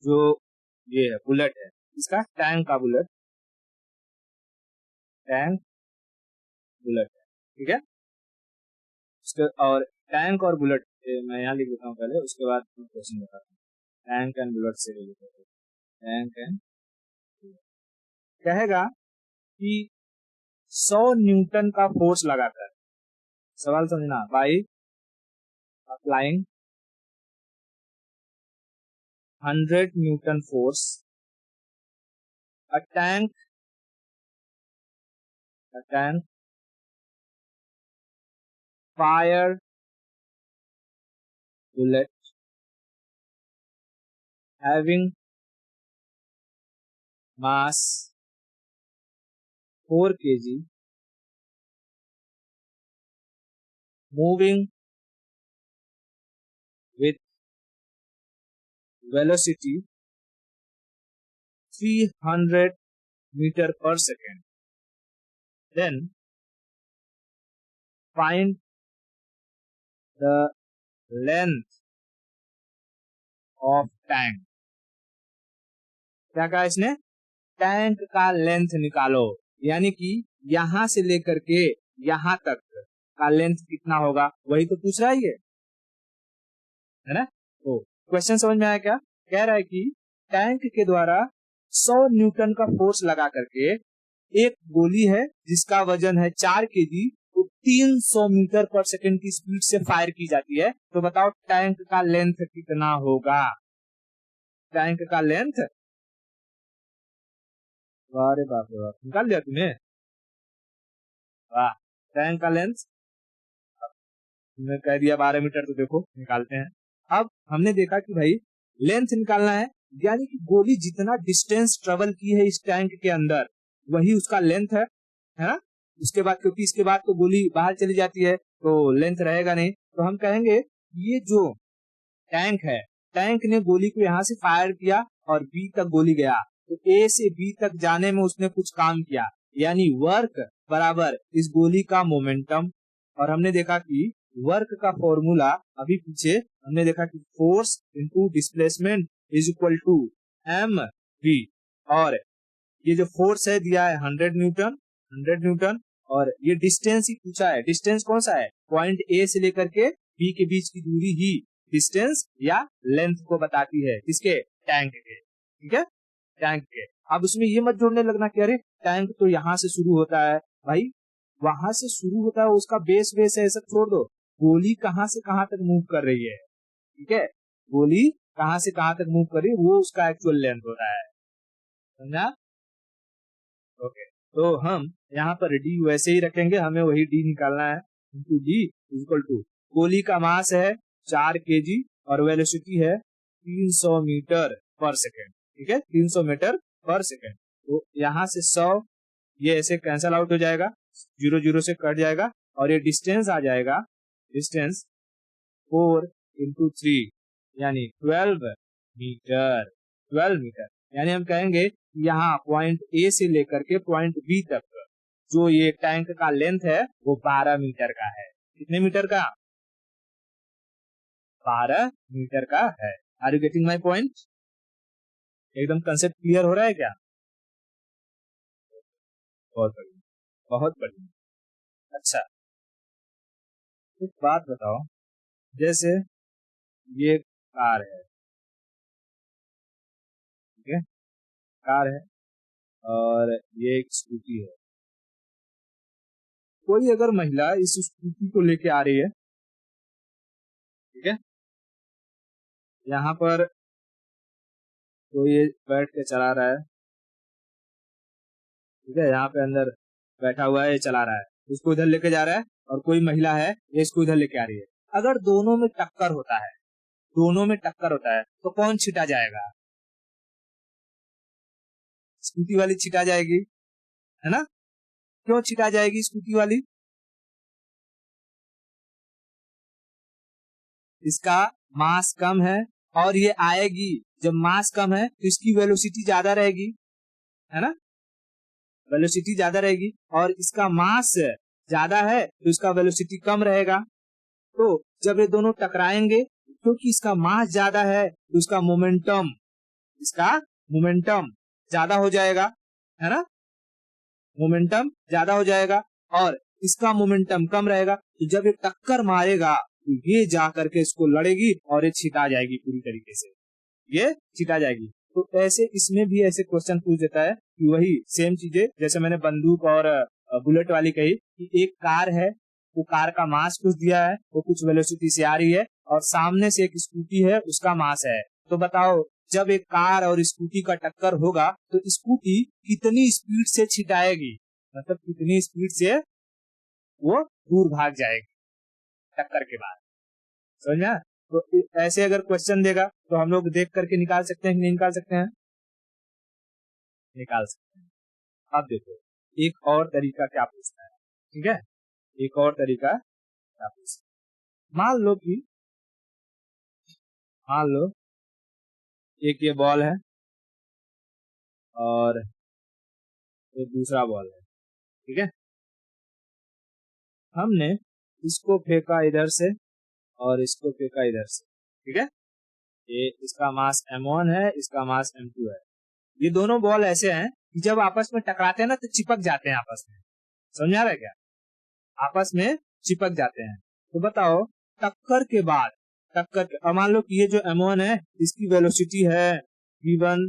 जो ये है बुलेट है, इसका टैंक का बुलेट, टैंक बुलेट है, ठीक है, उसके और टैंक और बुलेट मैं यहाँ लिख देता हूँ पहले, उसके बाद क्वेश्चन बताता हूँ। टैंक एंड बुलेट से रिलेटेड, टैंक एंड कहेगा कि 100 न्यूटन का फोर्स लगाकर, सवाल समझना, by applying 100 Newton force a tank fire bullet having mass 4 kg moving with velocity 300 meter per second, then find the length of tank। क्या कहा इसने? टैंक का लेंथ निकालो, यानी कि यहां से लेकर के यहां तक का लेंथ कितना होगा, वही तो पूछ रहा है ना? तो क्वेश्चन समझ में आया क्या? कह रहा है कि टैंक के द्वारा 100 न्यूटन का फोर्स लगा करके एक गोली है जिसका वजन है 4 केजी, तो 300 मीटर पर सेकंड की स्पीड से फायर की जाती है। तो बताओ टैंक का लेंथ कितना होगा? टैंक का लेंथ, अरे बाप रे बाप, निकाल लिया तूने, वाह। टैंक का लेंथ तुमने कह दिया 12 मीटर, तो देखो निकालते हैं। अब हमने देखा कि भाई लेंथ निकालना है, यानी कि गोली जितना डिस्टेंस ट्रेवल की है इस टैंक के अंदर वही उसका लेंथ है ना? उसके बाद क्योंकि इसके बाद तो गोली बाहर चली जाती है तो लेंथ रहेगा नहीं, तो हम कहेंगे ये जो टैंक है, टैंक ने गोली को यहाँ से फायर किया और बी तक गोली गया, तो ए से बी तक जाने में उसने कुछ काम किया, यानी वर्क बराबर इस गोली का मोमेंटम। और हमने देखा कि वर्क का फॉर्मूला अभी पीछे हमने देखा कि force into displacement is equal to M V, और ये जो फोर्स है दिया है 100 न्यूटन, और ये डिस्टेंस ही पूछा है। डिस्टेंस कौन सा है? पॉइंट ए से लेकर के बी के बीच की दूरी ही डिस्टेंस या लेंथ को बताती है, किसके? टैंक के, ठीक है, टैंक के। अब उसमें ये मत जोड़ने लगना कि अरे टैंक तो यहाँ से शुरू होता है, भाई वहां से शुरू होता है, उसका बेस बेस है, सब छोड़ दो। गोली कहाँ से कहाँ तक मूव कर रही है, ठीक है, गोली कहाँ से कहाँ तक मूव कर रही है, वो उसका एक्चुअल लेंथ होता है, समझा? ओके, तो हम यहाँ पर डी वैसे ही रखेंगे, हमें वही डी निकालना है, इंटू डी इक्वल टू, गोली का मास है 4 kg और वेलोसिटी है 300 मीटर पर सेकेंड, ठीक है, 300 मीटर पर सेकेंड। तो यहाँ से 100 ये ऐसे कैंसल आउट हो जाएगा, 0 0 से कट जाएगा, और ये डिस्टेंस आ जाएगा, डिस्टेंस 4 इंटू 3 यानी 12 मीटर, 12 मीटर। यानी हम कहेंगे यहाँ पॉइंट ए से लेकर के पॉइंट बी तक जो ये टैंक का लेंथ है वो 12 मीटर का है। कितने मीटर का? 12 मीटर का है। Are you getting my point? एकदम कंसेप्ट क्लियर हो रहा है क्या? बहुत बढ़िया, बहुत बढ़िया। अच्छा, एक बात बताओ, जैसे ये कार है, ठीक है, कार है और ये एक स्कूटी है। कोई अगर महिला इस स्कूटी को लेके आ रही है, ठीक है, यहाँ पर तो ये बैठ के चला रहा है, ठीक है, यहाँ पे अंदर बैठा हुआ है, ये चला रहा है, उसको इधर लेके जा रहा है, और कोई महिला है ये इसको इधर लेके आ रही है। अगर दोनों में टक्कर होता है, दोनों में टक्कर होता है, तो कौन छिटा जाएगा? स्कूटी वाली छिटा जाएगी, है ना? क्यों छिटा जाएगी स्कूटी वाली? इसका मास कम है, और ये आएगी, जब मास कम है तो इसकी वेलोसिटी ज्यादा रहेगी, है ना, वेलोसिटी ज्यादा रहेगी, और इसका मास ज्यादा है तो इसका वेलोसिटी कम रहेगा। तो जब ये दोनों टकराएंगे, क्योंकि इसका मास ज्यादा है तो इसका मोमेंटम, इसका मोमेंटम ज्यादा हो जाएगा, है ना, मोमेंटम ज्यादा हो जाएगा, और इसका मोमेंटम कम रहेगा। तो जब ये टक्कर मारेगा तो ये जा करके इसको लड़ेगी और ये छिटा जाएगी, पूरी तरीके से ये छिटा जाएगी। तो ऐसे इसमें भी ऐसे क्वेश्चन पूछ देता है कि वही सेम चीजें जैसे मैंने बंदूक और बुलेट वाली कही, कि एक कार है, वो कार का मास कुछ दिया है, वो कुछ वेलोसिटी से आ रही है, और सामने से एक स्कूटी है, उसका मास है। तो बताओ, जब एक कार और स्कूटी का टक्कर होगा तो स्कूटी कितनी स्पीड से छिटाएगी, मतलब कितनी स्पीड से वो दूर भाग जाएगी टक्कर के बाद, समझा? तो ऐसे अगर क्वेश्चन देगा तो हम लोग देख करके निकाल सकते हैं कि नहीं निकाल सकते हैं? निकाल सकते हैं। अब देखो एक और तरीका क्या पूछता है, ठीक है, एक और तरीका क्या पूछता है। मान लो एक ये बॉल है और एक दूसरा बॉल है, ठीक है, हमने इसको फेंका इधर से और इसको फेंका इधर से, ठीक है, ये इसका मास m1 है, इसका मास m2 है। ये दोनों बॉल ऐसे हैं कि जब आपस में टकराते हैं ना तो चिपक जाते हैं आपस में, समझ आ रहा है क्या? आपस में चिपक जाते हैं। तो बताओ, टक्कर के बाद, अब मान लो कि ये जो m1 है इसकी वेलोसिटी है v1,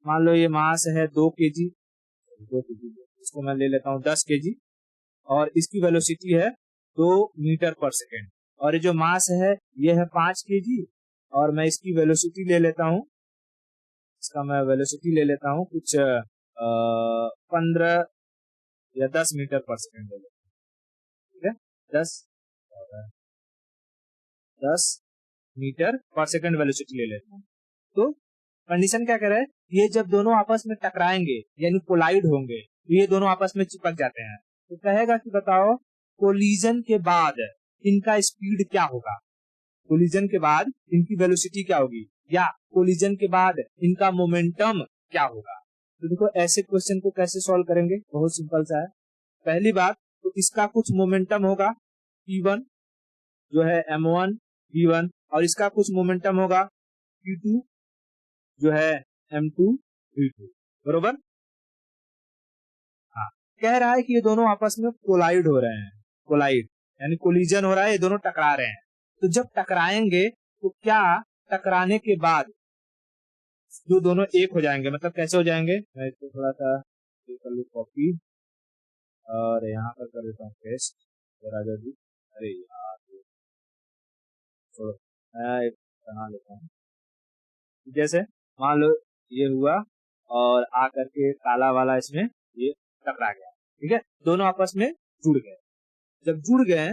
मान लो ये मास है 2 kg, इसको मैं ले लेता हूँ 10 kg, और इसकी वेलोसिटी है 2 मीटर पर सेकेंड, और ये जो मास है ये है 5 kg, और मैं इसकी वेलोसिटी ले लेता हूँ, इसका मैं वेलोसिटी ले लेता हूँ कुछ 15 या 10 मीटर पर सेकेंड ले लेता हूँ, ठीक है, 10 मीटर पर सेकेंड वेलोसिटी ले लेता हूँ। तो कंडीशन क्या कह रहा है, ये जब दोनों आपस में टकराएंगे यानी कोलाइड होंगे तो ये दोनों आपस में चिपक जाते हैं। तो कहेगा कि बताओ कोलिजन के बाद इनका स्पीड क्या होगा, कोलिजन के बाद इनकी वेलोसिटी क्या होगी, या कोलिजन के बाद इनका मोमेंटम क्या होगा। तो देखो ऐसे क्वेश्चन को कैसे सॉल्व करेंगे, बहुत सिंपल सा है। पहली बात तो इसका कुछ मोमेंटम होगा P1 जो है M1 V1, और इसका कुछ मोमेंटम होगा P2 जो है M2 V2, बरोबर। हाँ, कह रहा है कि ये दोनों आपस में कोलाइड हो रहे हैं, कोलाइड यानी कोलिजन हो रहा है, ये दोनों टकरा रहे हैं। तो जब टकराएंगे तो क्या टकराने के बाद जो दोनों एक हो जाएंगे, मतलब कैसे हो जाएंगे, मैं इसको थोड़ा सा कर लूं कॉपी, और यहाँ पर कर देता हूँ पेस्ट राजा जी। अरे यार छोड़ो, मैं एक बना लेता हूँ। जैसे मान लो ये हुआ और आकर के काला वाला इसमें ये टकरा गया, ठीक है, दोनों आपस में जुड़ गए। जब जुड़ गए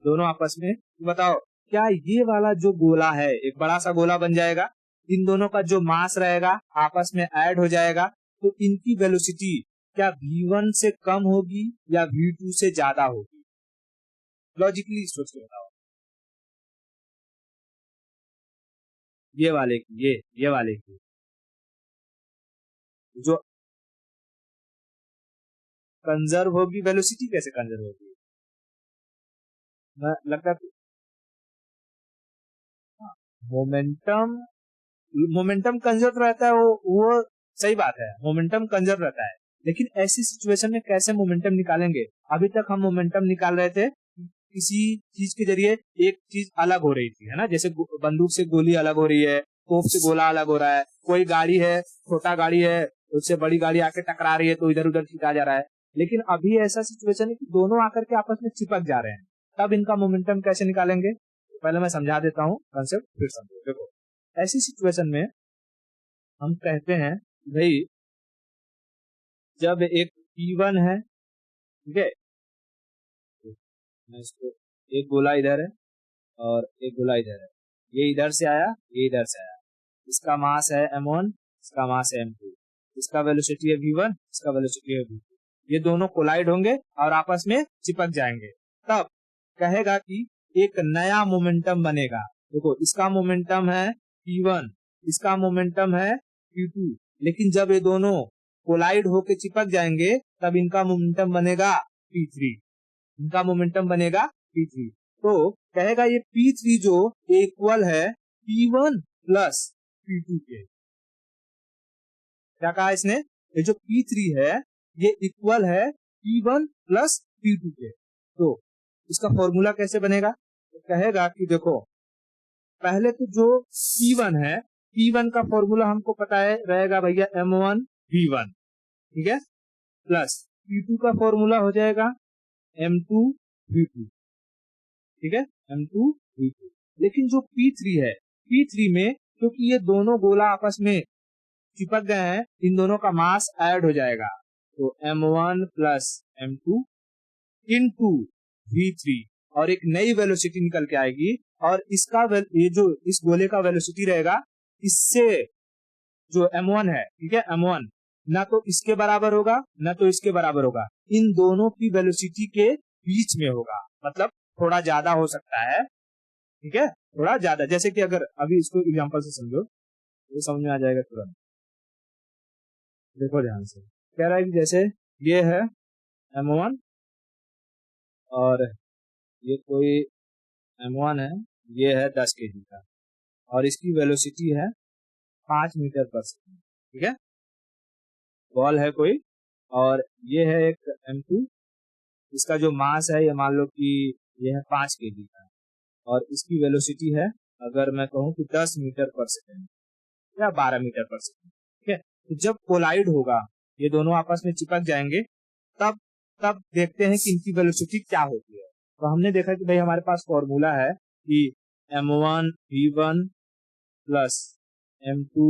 दोनों आपस में, तो बताओ क्या ये वाला जो गोला है एक बड़ा सा गोला बन जाएगा, इन दोनों का जो मास रहेगा आपस में ऐड हो जाएगा, तो इनकी वेलोसिटी क्या v1 से कम होगी या v2 से ज्यादा होगी? लॉजिकली सोच के बताओ। ये वाले की ये वाले की जो कंजर्व होगी, वेलोसिटी कैसे कंजर्व होगी? लगता है मोमेंटम मोमेंटम कंजर्व रहता है, वो सही बात है, मोमेंटम कंजर्व रहता है, लेकिन ऐसी सिचुएशन में कैसे मोमेंटम निकालेंगे? अभी तक हम मोमेंटम निकाल रहे थे किसी चीज के जरिए, एक चीज अलग हो रही थी, है ना, जैसे बंदूक से गोली अलग हो रही है, तोप से गोला अलग हो रहा है, कोई गाड़ी है, छोटा गाड़ी है, उससे बड़ी गाड़ी आके टकरा रही है तो इधर उधर खिंचा जा रहा है। लेकिन अभी ऐसा सिचुएशन है कि दोनों आकर के आपस में चिपक जा रहे हैं, तब इनका मोमेंटम कैसे निकालेंगे? पहले मैं समझा देता हूँ कंसेप्ट, फिर समझो। देखो ऐसी सिचुएशन में हम कहते हैं भाई जब एक P1 है, ठीक है, मैं इसको, एक गोला इधर है और एक गोला इधर है, ये इधर से आया, ये इधर से आया, इसका मास है m1, इसका मास है m2, इसका वेलोसिटी है v1, इसका वेलोसिटी है v2, ये दोनों कोलाइड होंगे और आपस में चिपक जाएंगे, तब कहेगा कि एक नया मोमेंटम बनेगा। देखो इसका मोमेंटम है p1, इसका मोमेंटम है p2, लेकिन जब ये दोनों कोलाइड होके चिपक जाएंगे तब इनका मोमेंटम बनेगा p3, इनका मोमेंटम बनेगा p3। तो कहेगा ये p3 जो इक्वल है p1 प्लस p2 के। क्या कहा इसने? ये जो p3 है ये इक्वल है p1 प्लस p2 के। तो इसका फॉर्मूला कैसे बनेगा? तो कहेगा कि देखो पहले तो जो p1 है, p1 का फॉर्मूला हमको पता है रहेगा भैया m1 v1, ठीक है, प्लस p2 का फॉर्मूला हो जाएगा m2 v2, ठीक है, m2 v2। लेकिन जो p3 है, p3 में क्योंकि ये दोनों गोला आपस में चिपक गए हैं, इन दोनों का मास ऐड हो जाएगा, तो m1 plus m2 into v3 और एक नई वेलोसिटी निकल के आएगी, और इसका ये जो इस गोले का वेलोसिटी रहेगा इससे जो m1 है, ठीक है, m1 ना तो इसके बराबर होगा ना तो इसके बराबर होगा, इन दोनों की वेलोसिटी के बीच में होगा, मतलब थोड़ा ज्यादा हो सकता है, ठीक है, थोड़ा ज्यादा। जैसे कि अगर अभी इसको एग्जांपल से समझो तो समझ में आ जाएगा तुरंत। देखो ध्यान से, कह रहा है कि जैसे ये है m1 और ये कोई m1 है, ये है 10 kg का और इसकी वेलोसिटी है 5 मीटर पर सेकंड, ठीक है, बॉल है कोई, और ये है एक m2, इसका जो मास है ये मान लो कि ये है 5 kg का और इसकी वेलोसिटी है, अगर मैं कहूँ कि 10 मीटर पर सेकंड या 12 मीटर पर सेकंड, ठीक है। तो जब कोलाइड होगा, ये दोनों आपस में चिपक जाएंगे, तब तब देखते हैं कि इनकी वेलोसिटी क्या होती है। तो हमने देखा कि भाई हमारे पास फॉर्मूला है कि m1 v1 plus m2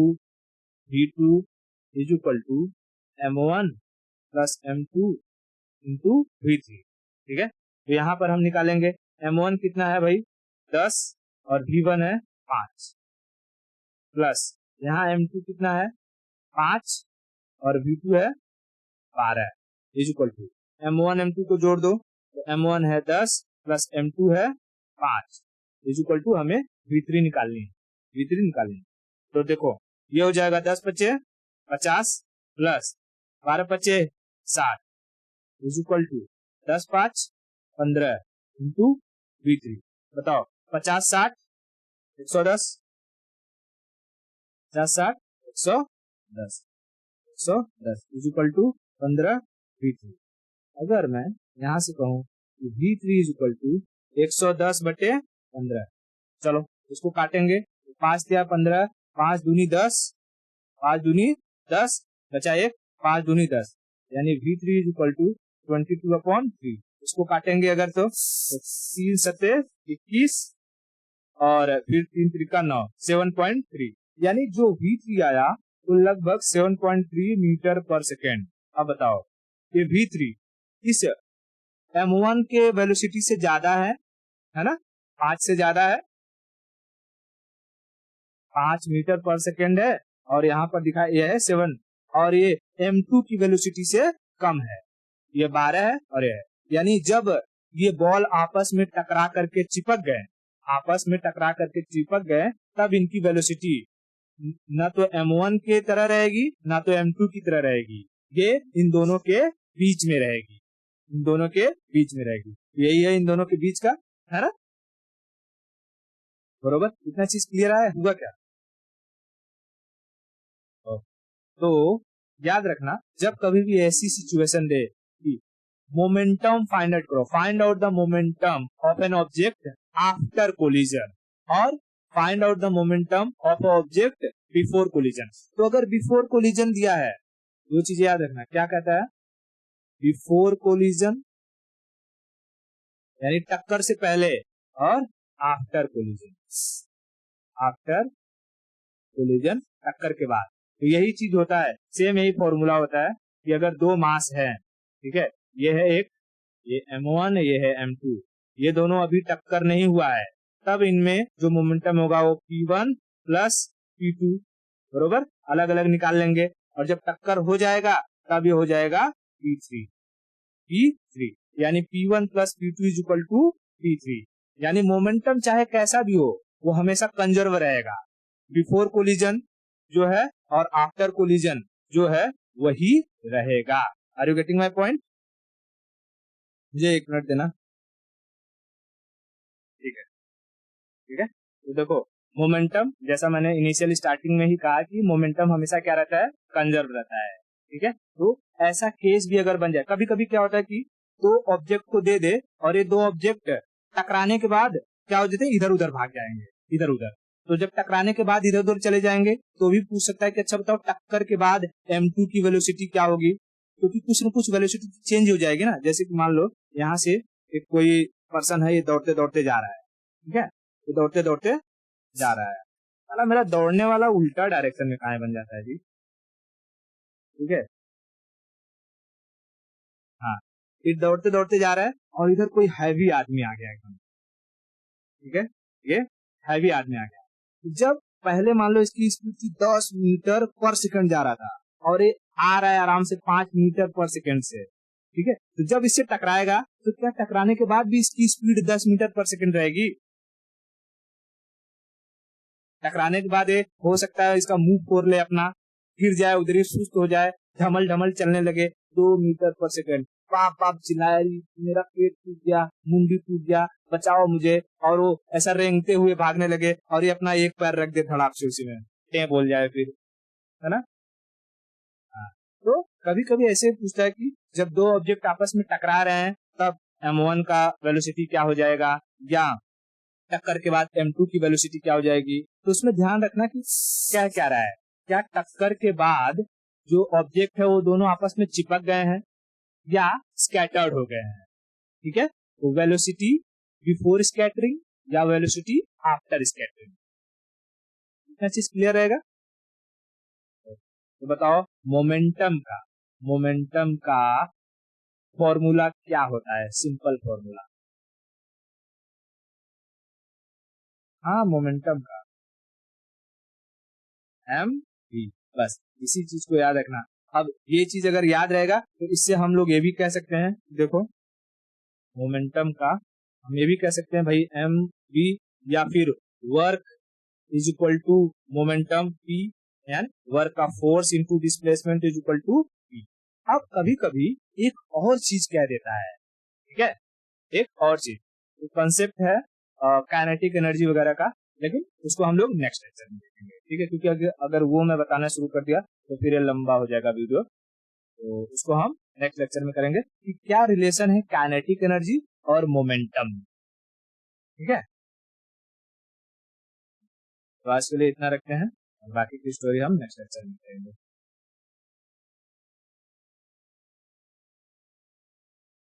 v2 is equal to m1 plus m2 into v3, ठीक है। तो यहाँ पर हम निकालेंगे m1 कितना है भाई 10 और v1 है 5, प्लस यहाँ m2 कितना है 5 और v2 है 12, is equal to m1 m2 को जोड़ दो, तो m1 है 10 प्लस m2 है 5, इज इक्वल टू हमें v3 निकालनी है, v3 निकालनी है। तो देखो ये हो जाएगा 10 पचे 50 प्लस 12 पचे 60, is equal to 10 5 15 into v3। बताओ 50 60 110, 50 60 110, 110 इज इक्वल टू 15 v3। अगर मैं यहाँ से कहूँ कि v3 इज इक्वल टू 110 बटे 15, चलो इसको काटेंगे, 5 दिया 15, 5 दूनी 10, 5 दूनी 10 बचा एक, 5 दूनी 10, यानी v3 इज इक्वल टू 22/3, इसको काटेंगे अगर तो 3 सत्ते 21 और फिर 3 त्रिका 9, 7.3, यानी जो V3 आया वो लगभग 7.3 मीटर पर सेकेंड। अब बताओ ये V3 इस M1 के वेलोसिटी से ज्यादा है ना, 5 से ज्यादा है, 5 मीटर पर सेकेंड है, और यहाँ पर दिखा यह है 7, और ये M2 की वेलोसिटी से कम है, ये 12 है और ये है। यानी जब ये बॉल आपस में टकरा करके चिपक गए, तब इनकी वेलोसिटी ना तो M1 के तरह रहेगी ना तो M2 की तरह रहेगी, ये इन दोनों के बीच में रहेगी, यही है इन दोनों के बीच का, है ना, बरोबर। इतना चीज क्लियर है, हुआ क्या? तो याद रखना, जब कभी भी ऐसी सिचुएशन दे कि मोमेंटम फाइंड आउट करो, find out the momentum of an object after collision, और find out the momentum of object before collision. तो अगर बिफोर कोलिजन दिया है, दो चीजें याद रखना, क्या कहता है, बिफोर कोलिजन यानी टक्कर से पहले, और आफ्टर कोलिजन टक्कर के बाद। तो यही चीज होता है, सेम यही फॉर्मूला होता है कि अगर दो मास है, ठीक है, ये है एक, ये M1 ये है M2, ये दोनों अभी टक्कर नहीं हुआ है, तब इनमें जो मोमेंटम होगा वो P1 प्लस P2, बरोबर, अलग अलग निकाल लेंगे, और जब टक्कर हो जाएगा तब ये हो जाएगा P3, यानी P1 plus P2 is equal to P3। यानी मोमेंटम चाहे कैसा भी हो वो हमेशा कंजर्व रहेगा, बिफोर कोलिजन जो है और आफ्टर कोलिजन जो है वही रहेगा। Are you getting my point? मुझे 1 मिनट देना, ठीक है। तो देखो, मोमेंटम जैसा मैंने इनिशियल स्टार्टिंग में ही कहा कि मोमेंटम हमेशा क्या रहता है, कंजर्व रहता है, ठीक है। तो ऐसा केस भी अगर बन जाए, कभी कभी क्या होता है कि दो ऑब्जेक्ट को दे दे और ये दो ऑब्जेक्ट टकराने के बाद क्या हो जाते हैं, इधर उधर भाग जाएंगे, इधर उधर। तो जब टकराने के बाद इधर उधर चले जाएंगे तो भी पूछ सकता है कि अच्छा बताओ टक्कर के बाद M2 की वेलोसिटी क्या होगी, क्योंकि कुछ न कुछ वेलोसिटी चेंज हो जाएगी ना। जैसे कि मान लो यहाँ से एक कोई पर्सन है, ये दौड़ते दौड़ते जा रहा है, ठीक है, ये दौड़ते दौड़ते जा रहा है, साला मेरा दौड़ने वाला उल्टा डायरेक्शन में कहाँ बन जाता है जी, ठीक है, हाँ, ये दौड़ते दौड़ते जा रहा है और इधर कोई हैवी आदमी आ गया एकदम, ठीक है, ये हैवी आदमी आ गया। जब पहले मान लो इसकी स्पीड थी 10 मीटर पर सेकंड जा रहा था, और ये आ रहा है आराम से 5 मीटर पर सेकंड से, ठीक है। तो जब इससे टकराएगा तो क्या टकराने के बाद भी इसकी स्पीड 10 मीटर पर सेकंड रहेगी? टकराने के बाद ये हो सकता है इसका मुंह फोड़ ले अपना, गिर जाए, उधर ही सुस्त हो जाए, ढमल ढमल चलने लगे 2 मीटर पर सेकंड, पाप पाप चिल्लाए, मेरा पेट टूट गया, मुंडी टूट गया, बचाओ मुझे, और वो ऐसा रेंगते हुए भागने लगे, और ये अपना एक पैर रख दे धड़ाक से उसी में, टे बोल जाए फिर, है ना। हाँ। तो कभी कभी ऐसे पूछता है कि जब दो ऑब्जेक्ट आपस में टकरा रहे हैं तब M1 का वेलोसिटी क्या हो जाएगा, या टक्कर के बाद M2 की वेलोसिटी क्या हो जाएगी। तो उसमें ध्यान रखना कि क्या क्या रहा है, क्या टक्कर के बाद जो ऑब्जेक्ट है वो दोनों आपस में चिपक गए हैं या स्कैटर्ड हो गए हैं, ठीक है। तो वेलोसिटी बिफोर स्कैटरिंग या वेलोसिटी आफ्टर स्कैटरिंग, इतना चीज क्लियर रहेगा। तो बताओ मोमेंटम का फॉर्मूला क्या होता है, सिंपल फॉर्मूला, हाँ, मोमेंटम का M V, बस इसी चीज को याद रखना। अब ये चीज अगर याद रहेगा तो इससे हम लोग ये भी कह सकते हैं, देखो मोमेंटम का हम ये भी कह सकते हैं भाई M V, या फिर work is equal to momentum P, and work का force into displacement is equal to P। अब कभी कभी एक और चीज कह देता है, ठीक है, एक और चीज, तो कंसेप्ट है काइनेटिक एनर्जी वगैरह का, लेकिन उसको हम लोग नेक्स्ट लेक्चर में देखेंगे, ठीक है, क्योंकि अगर वो मैं बताना शुरू कर दिया तो फिर ये लंबा हो जाएगा वीडियो। तो उसको हम नेक्स्ट लेक्चर में करेंगे कि क्या रिलेशन है काइनेटिक एनर्जी और मोमेंटम, ठीक है। तो आज के लिए इतना रखते हैं, और बाकी की स्टोरी हम नेक्स्ट लेक्चर में करेंगे।